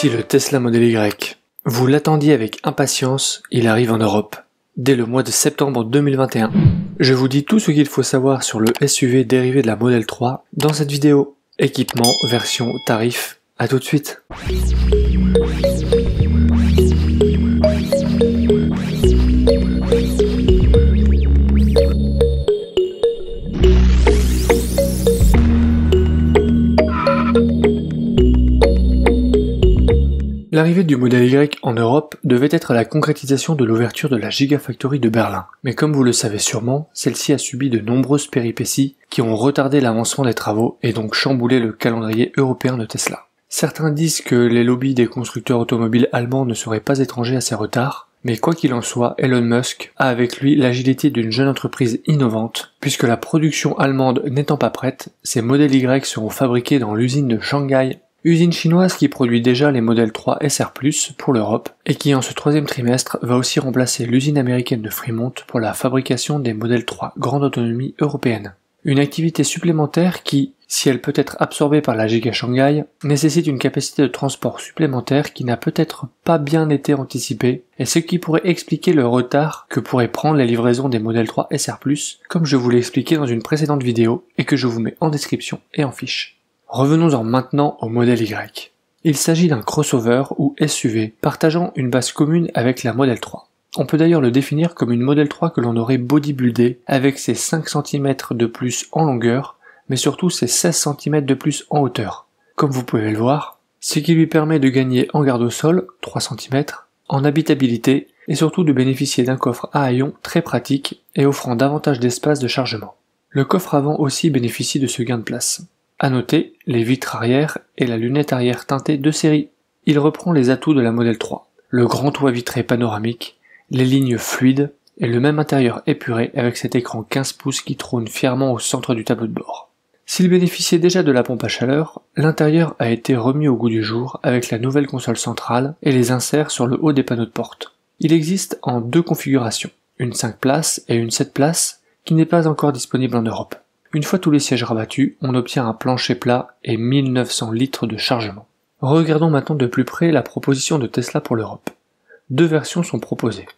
Voici le Tesla Model Y. Vous l'attendiez avec impatience, il arrive en Europe. Dès le mois de septembre 2021. Je vous dis tout ce qu'il faut savoir sur le SUV dérivé de la Model 3 dans cette vidéo. Équipement, version, tarif, à tout de suite. L'arrivée du Model Y en Europe devait être la concrétisation de l'ouverture de la Gigafactory de Berlin. Mais comme vous le savez sûrement, celle-ci a subi de nombreuses péripéties qui ont retardé l'avancement des travaux et donc chamboulé le calendrier européen de Tesla. Certains disent que les lobbies des constructeurs automobiles allemands ne seraient pas étrangers à ces retards, mais quoi qu'il en soit, Elon Musk a avec lui l'agilité d'une jeune entreprise innovante, puisque la production allemande n'étant pas prête, ces Model Y seront fabriqués dans l'usine de Shanghai, usine chinoise qui produit déjà les Model 3 SR+, pour l'Europe, et qui en ce troisième trimestre va aussi remplacer l'usine américaine de Fremont pour la fabrication des Model 3 grande autonomie européenne. Une activité supplémentaire qui, si elle peut être absorbée par la Giga Shanghai, nécessite une capacité de transport supplémentaire qui n'a peut-être pas bien été anticipée, et ce qui pourrait expliquer le retard que pourraient prendre les livraisons des Model 3 SR+, comme je vous l'ai expliqué dans une précédente vidéo, et que je vous mets en description et en fiche. Revenons-en maintenant au Model Y. Il s'agit d'un crossover ou SUV partageant une base commune avec la Model 3. On peut d'ailleurs le définir comme une Model 3 que l'on aurait bodybuildé avec ses 5 cm de plus en longueur, mais surtout ses 16 cm de plus en hauteur, comme vous pouvez le voir, ce qui lui permet de gagner en garde au sol, 3 cm, en habitabilité et surtout de bénéficier d'un coffre à haillons très pratique et offrant davantage d'espace de chargement. Le coffre avant aussi bénéficie de ce gain de place. À noter, les vitres arrière et la lunette arrière teintée de série. Il reprend les atouts de la Model 3. Le grand toit vitré panoramique, les lignes fluides et le même intérieur épuré avec cet écran 15 pouces qui trône fièrement au centre du tableau de bord. S'il bénéficiait déjà de la pompe à chaleur, l'intérieur a été remis au goût du jour avec la nouvelle console centrale et les inserts sur le haut des panneaux de porte. Il existe en deux configurations, une 5 places et une 7 places qui n'est pas encore disponible en Europe. Une fois tous les sièges rabattus, on obtient un plancher plat et 1900 litres de chargement. Regardons maintenant de plus près la proposition de Tesla pour l'Europe. Deux versions sont proposées,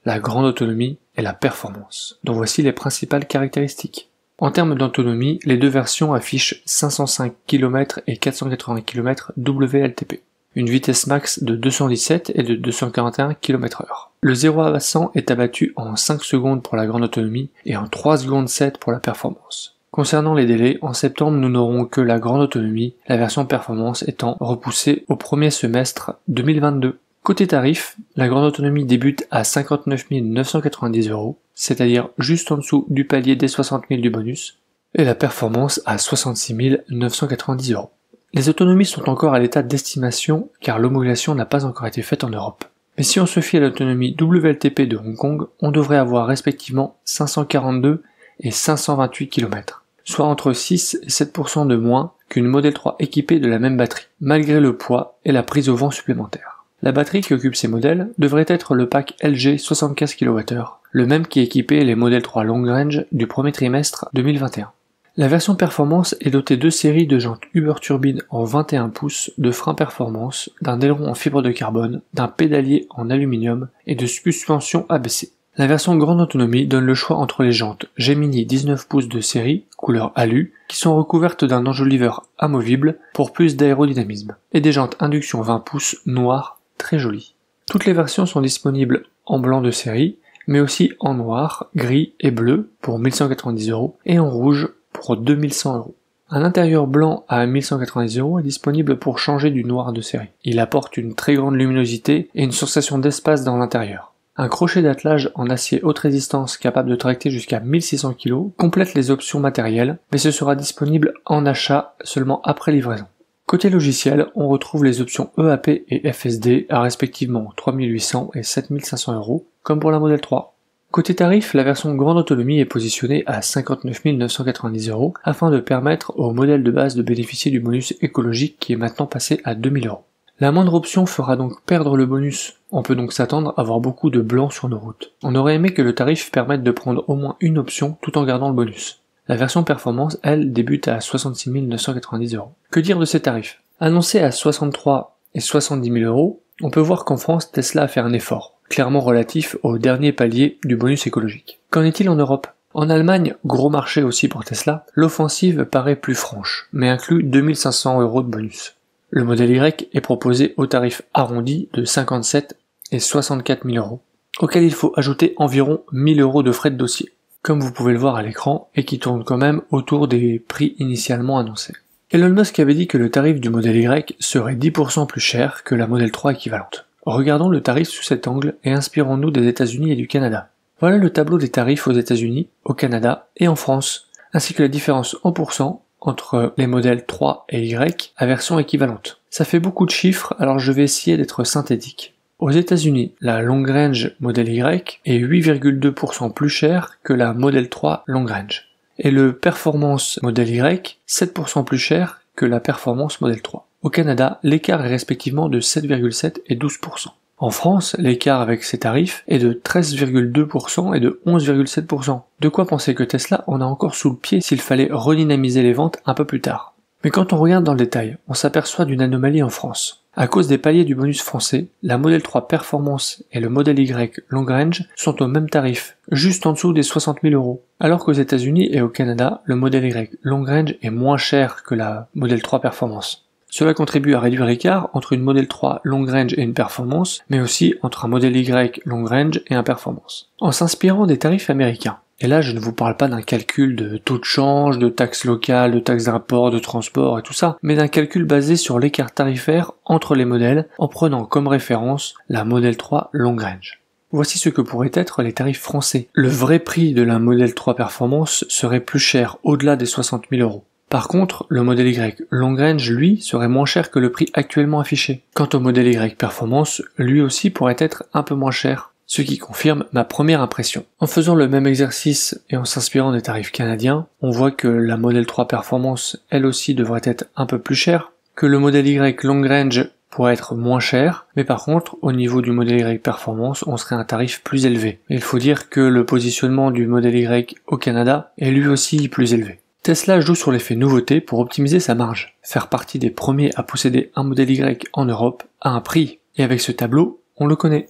la grande autonomie et la performance, dont voici les principales caractéristiques. En termes d'autonomie, les deux versions affichent 505 km et 480 km WLTP, une vitesse max de 217 et de 241 km/h. Le 0 à 100 est abattu en 5 secondes pour la grande autonomie et en 3 secondes 7 pour la performance. Concernant les délais, en septembre nous n'aurons que la grande autonomie, la version performance étant repoussée au premier semestre 2022. Côté tarif, la grande autonomie débute à 59 990 €, c'est-à-dire juste en dessous du palier des 60 000 du bonus, et la performance à 66 990 €. Les autonomies sont encore à l'état d'estimation car l'homologation n'a pas encore été faite en Europe. Mais si on se fie à l'autonomie WLTP de Hong Kong, on devrait avoir respectivement 542 et 528 km, soit entre 6 et 7% de moins qu'une Model 3 équipée de la même batterie, malgré le poids et la prise au vent supplémentaire. La batterie qui occupe ces modèles devrait être le pack LG 75 kWh, le même qui équipait les Model 3 Long Range du premier trimestre 2021. La version performance est dotée de séries de jantes Uber Turbine en 21 pouces, de freins performance, d'un aileron en fibre de carbone, d'un pédalier en aluminium et de suspension ABC. La version grande autonomie donne le choix entre les jantes Gemini 19 pouces de série, couleur alu, qui sont recouvertes d'un enjoliveur amovible pour plus d'aérodynamisme, et des jantes induction 20 pouces noires, très jolies. Toutes les versions sont disponibles en blanc de série, mais aussi en noir, gris et bleu pour 1190 € et en rouge pour 2100 €. Un intérieur blanc à 1190 € est disponible pour changer du noir de série. Il apporte une très grande luminosité et une sensation d'espace dans l'intérieur. Un crochet d'attelage en acier haute résistance capable de tracter jusqu'à 1600 kg complète les options matérielles, mais ce sera disponible en achat seulement après livraison. Côté logiciel, on retrouve les options EAP et FSD à respectivement 3800 et 7500 €, comme pour la Model 3. Côté tarif, la version grande autonomie est positionnée à 59 990 € afin de permettre au modèle de base de bénéficier du bonus écologique qui est maintenant passé à 2000 €. La moindre option fera donc perdre le bonus, on peut donc s'attendre à avoir beaucoup de blanc sur nos routes. On aurait aimé que le tarif permette de prendre au moins une option tout en gardant le bonus. La version performance, elle, débute à 66 990 €. Que dire de ces tarifs? Annoncés à 63 et 70 000 euros, on peut voir qu'en France, Tesla a fait un effort, clairement relatif au dernier palier du bonus écologique. Qu'en est-il en Europe? En Allemagne, gros marché aussi pour Tesla, l'offensive paraît plus franche, mais inclut 2500 euros de bonus. Le modèle Y est proposé au tarif arrondi de 57 et 64 000 euros, auquel il faut ajouter environ 1000 euros de frais de dossier, comme vous pouvez le voir à l'écran, et qui tourne quand même autour des prix initialement annoncés. Elon Musk avait dit que le tarif du modèle Y serait 10% plus cher que la Model 3 équivalente. Regardons le tarif sous cet angle et inspirons-nous des États-Unis et du Canada. Voilà le tableau des tarifs aux États-Unis, au Canada et en France, ainsi que la différence en pourcent entre les modèles 3 et Y à version équivalente. Ça fait beaucoup de chiffres, alors je vais essayer d'être synthétique. Aux États-Unis, la Long Range Model Y est 8,2% plus chère que la Model 3 Long Range. Et le Performance Model Y, 7% plus cher que la Performance Model 3. Au Canada, l'écart est respectivement de 7,7 et 12%. En France, l'écart avec ces tarifs est de 13,2% et de 11,7%. De quoi penser que Tesla en a encore sous le pied s'il fallait redynamiser les ventes un peu plus tard. Mais quand on regarde dans le détail, on s'aperçoit d'une anomalie en France. À cause des paliers du bonus français, la Model 3 Performance et le Model Y Long Range sont au même tarif, juste en dessous des 60 000 euros. Alors qu'aux États-Unis et au Canada, le Model Y Long Range est moins cher que la Model 3 Performance. Cela contribue à réduire l'écart entre une Model 3 Long Range et une Performance, mais aussi entre un Model Y Long Range et un Performance. En s'inspirant des tarifs américains. Et là, je ne vous parle pas d'un calcul de taux de change, de taxes locales, de taxes d'import, de transport et tout ça, mais d'un calcul basé sur l'écart tarifaire entre les modèles en prenant comme référence la Model 3 Long Range. Voici ce que pourraient être les tarifs français. Le vrai prix de la Model 3 Performance serait plus cher au-delà des 60 000 euros. Par contre, le modèle Y Long Range, lui, serait moins cher que le prix actuellement affiché. Quant au modèle Y Performance, lui aussi pourrait être un peu moins cher, ce qui confirme ma première impression. En faisant le même exercice et en s'inspirant des tarifs canadiens, on voit que la Model 3 Performance, elle aussi, devrait être un peu plus chère, que le modèle Y Long Range pourrait être moins cher, mais par contre, au niveau du modèle Y Performance, on serait à un tarif plus élevé. Et il faut dire que le positionnement du modèle Y au Canada est lui aussi plus élevé. Tesla joue sur l'effet nouveauté pour optimiser sa marge, faire partie des premiers à posséder un modèle Y en Europe à un prix. Et avec ce tableau, on le connaît.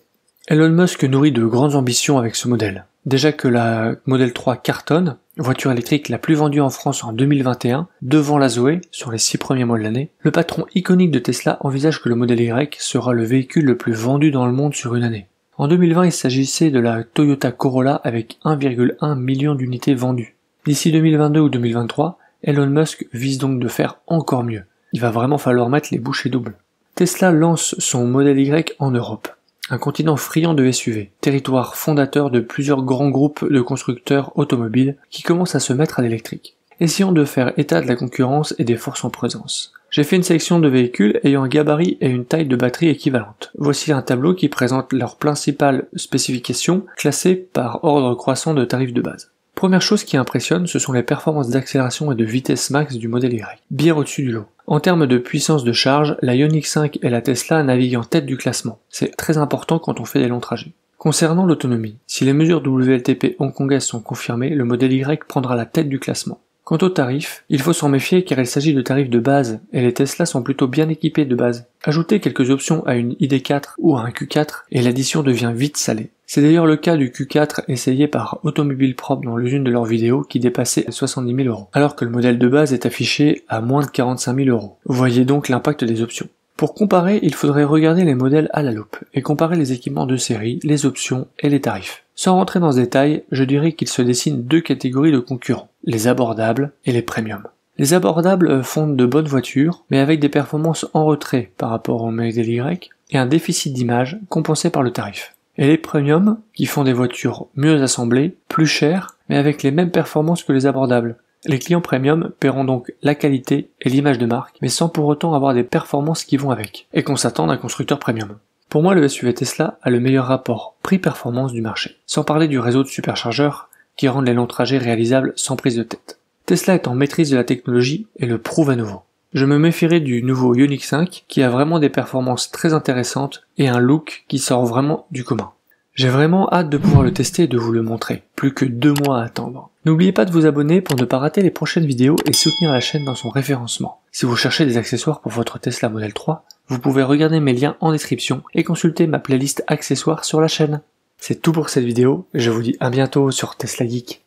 Elon Musk nourrit de grandes ambitions avec ce modèle. Déjà que la Model 3 cartonne, voiture électrique la plus vendue en France en 2021, devant la Zoé sur les 6 premiers mois de l'année, le patron iconique de Tesla envisage que le modèle Y sera le véhicule le plus vendu dans le monde sur une année. En 2020, il s'agissait de la Toyota Corolla avec 1,1 million d'unités vendues. D'ici 2022 ou 2023, Elon Musk vise donc de faire encore mieux. Il va vraiment falloir mettre les bouchées doubles. Tesla lance son modèle Y en Europe, un continent friand de SUV, territoire fondateur de plusieurs grands groupes de constructeurs automobiles qui commencent à se mettre à l'électrique. Essayons de faire état de la concurrence et des forces en présence. J'ai fait une sélection de véhicules ayant un gabarit et une taille de batterie équivalente. Voici un tableau qui présente leurs principales spécifications classées par ordre croissant de tarifs de base. Première chose qui impressionne, ce sont les performances d'accélération et de vitesse max du modèle Y, bien au-dessus du lot. En termes de puissance de charge, la Ioniq 5 et la Tesla naviguent en tête du classement. C'est très important quand on fait des longs trajets. Concernant l'autonomie, si les mesures WLTP hongkongaises sont confirmées, le modèle Y prendra la tête du classement. Quant aux tarifs, il faut s'en méfier car il s'agit de tarifs de base, et les Tesla sont plutôt bien équipés de base. Ajoutez quelques options à une ID4 ou à un Q4 et l'addition devient vite salée. C'est d'ailleurs le cas du Q4 essayé par Automobile Propre dans l'une de leurs vidéos qui dépassait les 70 000 euros, alors que le modèle de base est affiché à moins de 45 000 euros. Vous voyez donc l'impact des options. Pour comparer, il faudrait regarder les modèles à la loupe et comparer les équipements de série, les options et les tarifs. Sans rentrer dans ce détail, je dirais qu'il se dessine deux catégories de concurrents, les abordables et les premium. Les abordables font de bonnes voitures, mais avec des performances en retrait par rapport au modèle Y et un déficit d'image compensé par le tarif. Et les premium, qui font des voitures mieux assemblées, plus chères, mais avec les mêmes performances que les abordables. Les clients premium paieront donc la qualité et l'image de marque, mais sans pour autant avoir des performances qui vont avec, et qu'on s'attend d'un constructeur premium. Pour moi, le SUV Tesla a le meilleur rapport prix-performance du marché, sans parler du réseau de superchargeurs qui rendent les longs trajets réalisables sans prise de tête. Tesla est en maîtrise de la technologie et le prouve à nouveau. Je me méfierai du nouveau Ioniq 5 qui a vraiment des performances très intéressantes et un look qui sort vraiment du commun. J'ai vraiment hâte de pouvoir le tester et de vous le montrer. Plus que 2 mois à attendre. N'oubliez pas de vous abonner pour ne pas rater les prochaines vidéos et soutenir la chaîne dans son référencement. Si vous cherchez des accessoires pour votre Tesla Model 3, Vous pouvez regarder mes liens en description et consulter ma playlist accessoires sur la chaîne. C'est tout pour cette vidéo, et je vous dis à bientôt sur Tesla Geek.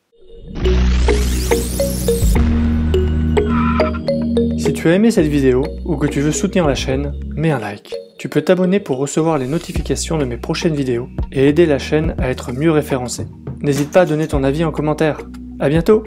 Si tu as aimé cette vidéo, ou que tu veux soutenir la chaîne, mets un like. Tu peux t'abonner pour recevoir les notifications de mes prochaines vidéos, et aider la chaîne à être mieux référencée. N'hésite pas à donner ton avis en commentaire. À bientôt!